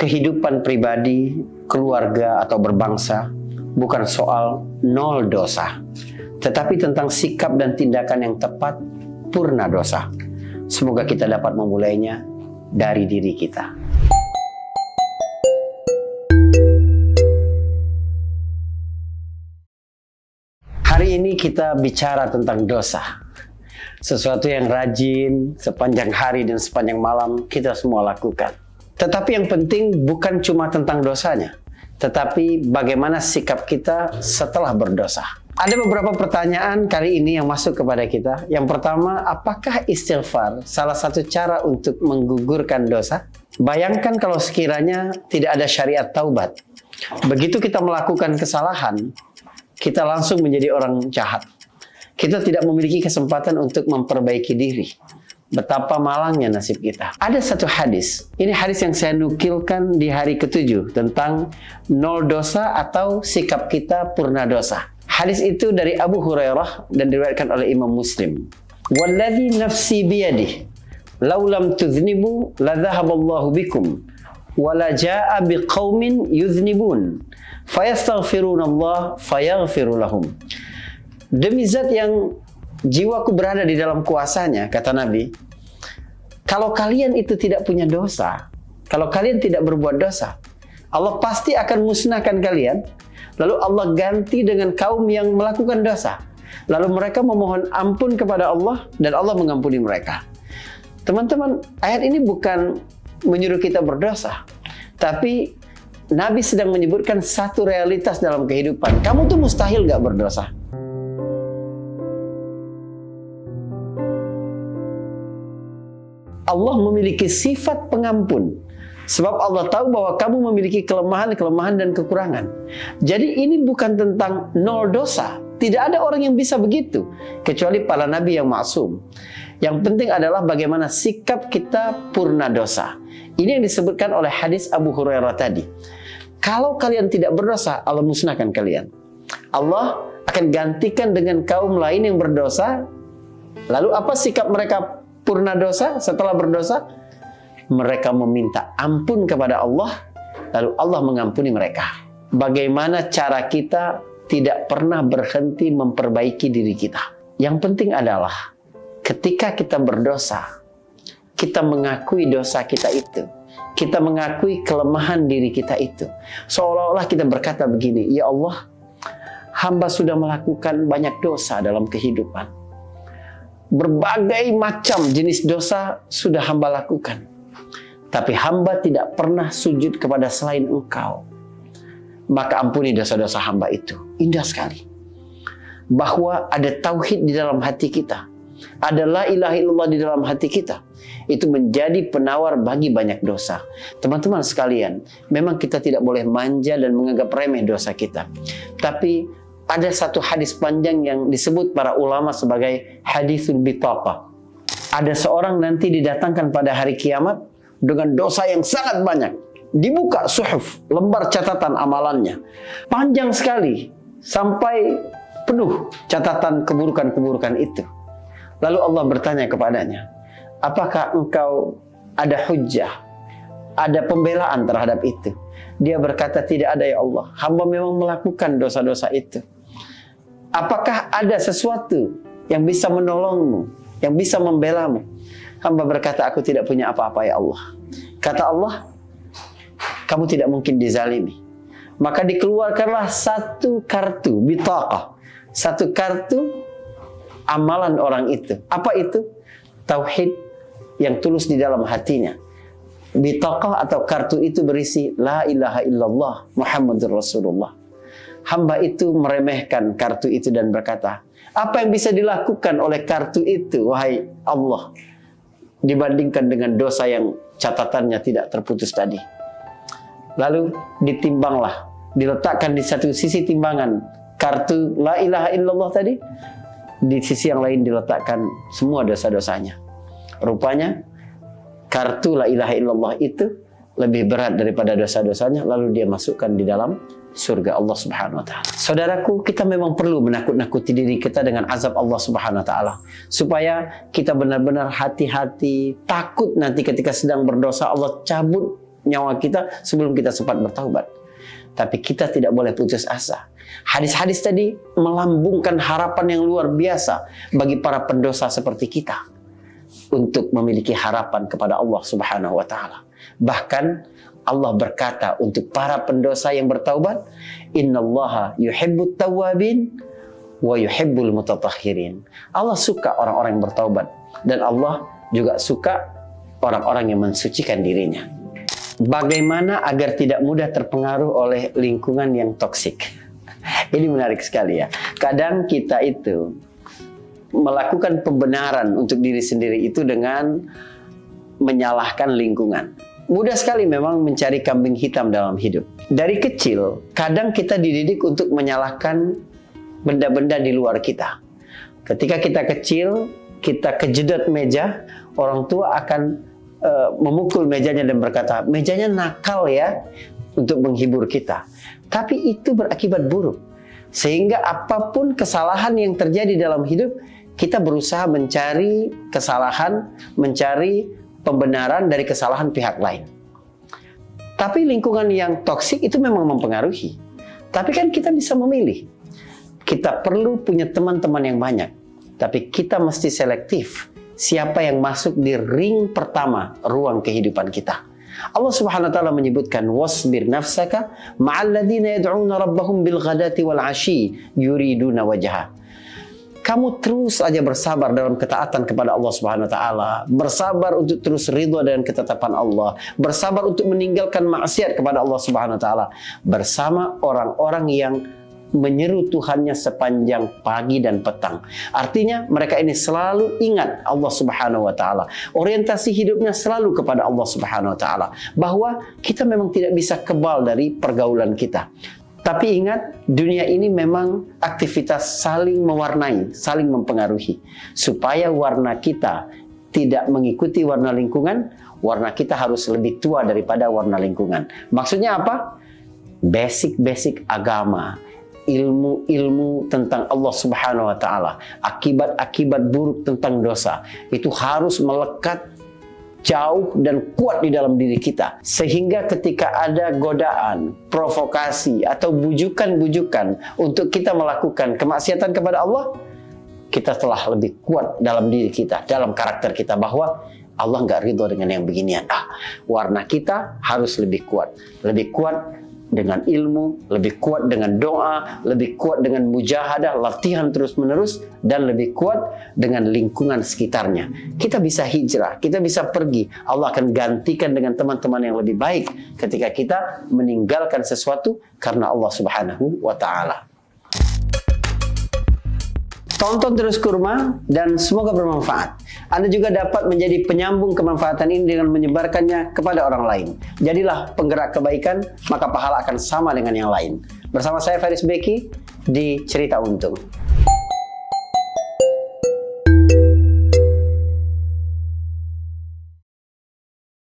kehidupan pribadi, keluarga, atau berbangsa bukan soal nol dosa, tetapi tentang sikap dan tindakan yang tepat purna dosa. Semoga kita dapat memulainya dari diri kita. Hari ini kita bicara tentang dosa. Sesuatu yang rajin sepanjang hari dan sepanjang malam kita semua lakukan. Tetapi yang penting bukan cuma tentang dosanya, tetapi bagaimana sikap kita setelah berdosa. Ada beberapa pertanyaan kali ini yang masuk kepada kita. Yang pertama, apakah istighfar salah satu cara untuk menggugurkan dosa? Bayangkan kalau sekiranya tidak ada syariat taubat. Begitu kita melakukan kesalahan, kita langsung menjadi orang jahat. Kita tidak memiliki kesempatan untuk memperbaiki diri. Betapa malangnya nasib kita. Ada satu hadis. Ini hadis yang saya nukilkan di hari ke-7 tentang nol dosa atau sikap kita purna dosa. Hadis itu dari Abu Hurairah dan diriwayatkan oleh Imam Muslim. Walladzi nafsi biyadihi law lam tuznibu la dhahaballahu bikum wa la jaa biqaumin yuznibun fayastaghfirunallah fayaghfiru lahum. Demi zat yang jiwaku berada di dalam kuasanya, kata Nabi, kalau kalian itu tidak punya dosa, kalau kalian tidak berbuat dosa, Allah pasti akan musnahkan kalian. Lalu Allah ganti dengan kaum yang melakukan dosa. Lalu mereka memohon ampun kepada Allah dan Allah mengampuni mereka. Teman-teman, ayat ini bukan menyuruh kita berdosa, tapi Nabi sedang menyebutkan satu realitas dalam kehidupan. Kamu tuh mustahil gak berdosa. Allah memiliki sifat pengampun. Sebab Allah tahu bahwa kamu memiliki kelemahan dan kekurangan. Jadi ini bukan tentang nol dosa. Tidak ada orang yang bisa begitu, kecuali para nabi yang maksum. Yang penting adalah bagaimana sikap kita purna dosa. Ini yang disebutkan oleh hadis Abu Hurairah tadi. Kalau kalian tidak berdosa, Allah musnahkan kalian. Allah akan gantikan dengan kaum lain yang berdosa. Lalu apa sikap mereka purna dosa setelah berdosa? Mereka meminta ampun kepada Allah, lalu Allah mengampuni mereka. Bagaimana cara kita tidak pernah berhenti memperbaiki diri kita? Yang penting adalah ketika kita berdosa, kita mengakui dosa kita itu. Kita mengakui kelemahan diri kita itu. Seolah-olah kita berkata begini, ya Allah, hamba sudah melakukan banyak dosa dalam kehidupan. Berbagai macam jenis dosa sudah hamba lakukan. Tapi hamba tidak pernah sujud kepada selain Engkau. Maka ampuni dosa-dosa hamba itu. Indah sekali. Bahwa ada tauhid di dalam hati kita. Ada la ilaha illallah di dalam hati kita. Itu menjadi penawar bagi banyak dosa. Teman-teman sekalian, memang kita tidak boleh manja dan menganggap remeh dosa kita. Tapi ada satu hadis panjang yang disebut para ulama sebagai hadisul bitaqah. Ada seorang nanti didatangkan pada hari kiamat dengan dosa yang sangat banyak. Dibuka suhuf, lembar catatan amalannya. Panjang sekali, sampai penuh catatan keburukan-keburukan itu. Lalu Allah bertanya kepadanya, apakah engkau ada hujjah, ada pembelaan terhadap itu? Dia berkata, tidak ada ya Allah. Hamba memang melakukan dosa-dosa itu. Apakah ada sesuatu yang bisa menolongmu, yang bisa membelamu? Hamba berkata, aku tidak punya apa-apa ya Allah. Kata Allah, kamu tidak mungkin dizalimi. Maka dikeluarkanlah satu kartu, bitaqah. Satu kartu amalan orang itu. Apa itu? Tauhid yang tulus di dalam hatinya. Bitaqah atau kartu itu berisi la ilaha illallah Muhammadur Rasulullah. Hamba itu meremehkan kartu itu dan berkata, apa yang bisa dilakukan oleh kartu itu, wahai Allah, dibandingkan dengan dosa yang catatannya tidak terputus tadi. Lalu ditimbanglah, diletakkan di satu sisi timbangan kartu la ilaha illallah tadi, di sisi yang lain diletakkan semua dosa-dosanya. Rupanya kartu la ilaha illallah itu lebih berat daripada dosa-dosanya, lalu dia masukkan di dalam surga Allah Subhanahu wa taala. Saudaraku, kita memang perlu menakut-nakuti diri kita dengan azab Allah Subhanahu wa taala, supaya kita benar-benar hati-hati, takut nanti ketika sedang berdosa Allah cabut nyawa kita sebelum kita sempat bertaubat. Tapi kita tidak boleh putus asa. Hadis-hadis tadi melambungkan harapan yang luar biasa bagi para pendosa seperti kita untuk memiliki harapan kepada Allah Subhanahu wa taala. Bahkan Allah berkata untuk para pendosa yang bertaubat, "Innallaha yuhibbut tawwabin wa yuhibbul mutatahhirin." Allah suka orang-orang yang bertaubat dan Allah juga suka orang-orang yang mensucikan dirinya. Bagaimana agar tidak mudah terpengaruh oleh lingkungan yang toksik? Ini menarik sekali ya. Kadang kita itu melakukan pembenaran untuk diri sendiri itu dengan menyalahkan lingkungan. Mudah sekali memang mencari kambing hitam dalam hidup. Dari kecil, kadang kita dididik untuk menyalahkan benda-benda di luar kita. Ketika kita kecil, kita kejedot meja, orang tua akan memukul mejanya dan berkata, mejanya nakal ya, untuk menghibur kita. Tapi itu berakibat buruk. Sehingga apapun kesalahan yang terjadi dalam hidup, kita berusaha mencari kesalahan, mencari pembenaran dari kesalahan pihak lain. Tapi lingkungan yang toksik itu memang mempengaruhi. Tapi kan kita bisa memilih. Kita perlu punya teman-teman yang banyak. Tapi kita mesti selektif. Siapa yang masuk di ring pertama ruang kehidupan kita. Allah Subhanahu wa taala menyebutkan wasbir nafsaka ma'al ladzina yad'una rabbahum bil ghadati wal 'ashyi yuriduna wajha. Kamu terus aja bersabar dalam ketaatan kepada Allah Subhanahu wa taala, bersabar untuk terus ridha dengan ketetapan Allah, bersabar untuk meninggalkan maksiat kepada Allah Subhanahu wa taala bersama orang-orang yang menyeru Tuhannya sepanjang pagi dan petang. Artinya mereka ini selalu ingat Allah Subhanahu wa taala. Orientasi hidupnya selalu kepada Allah Subhanahu wa taala. Bahwa kita memang tidak bisa kebal dari pergaulan kita. Tapi ingat, dunia ini memang aktivitas saling mewarnai, saling mempengaruhi. Supaya warna kita tidak mengikuti warna lingkungan, warna kita harus lebih tua daripada warna lingkungan. Maksudnya apa? Basic-basic agama, ilmu-ilmu tentang Allah Subhanahu wa taala, akibat-akibat buruk tentang dosa itu harus melekat jauh dan kuat di dalam diri kita, sehingga ketika ada godaan, provokasi atau bujukan-bujukan untuk kita melakukan kemaksiatan kepada Allah, kita telah lebih kuat dalam diri kita, dalam karakter kita, bahwa Allah nggak ridho dengan yang beginian. Warna kita harus lebih kuat dengan ilmu, lebih kuat dengan doa, lebih kuat dengan mujahadah, latihan terus-menerus, dan lebih kuat dengan lingkungan sekitarnya. Kita bisa hijrah, kita bisa pergi. Allah akan gantikan dengan teman-teman yang lebih baik ketika kita meninggalkan sesuatu karena Allah Subhanahu wa ta'ala. Tonton terus Kurma dan semoga bermanfaat. Anda juga dapat menjadi penyambung kemanfaatan ini dengan menyebarkannya kepada orang lain. Jadilah penggerak kebaikan, maka pahala akan sama dengan yang lain. Bersama saya Faris Beki di Cerita Untung.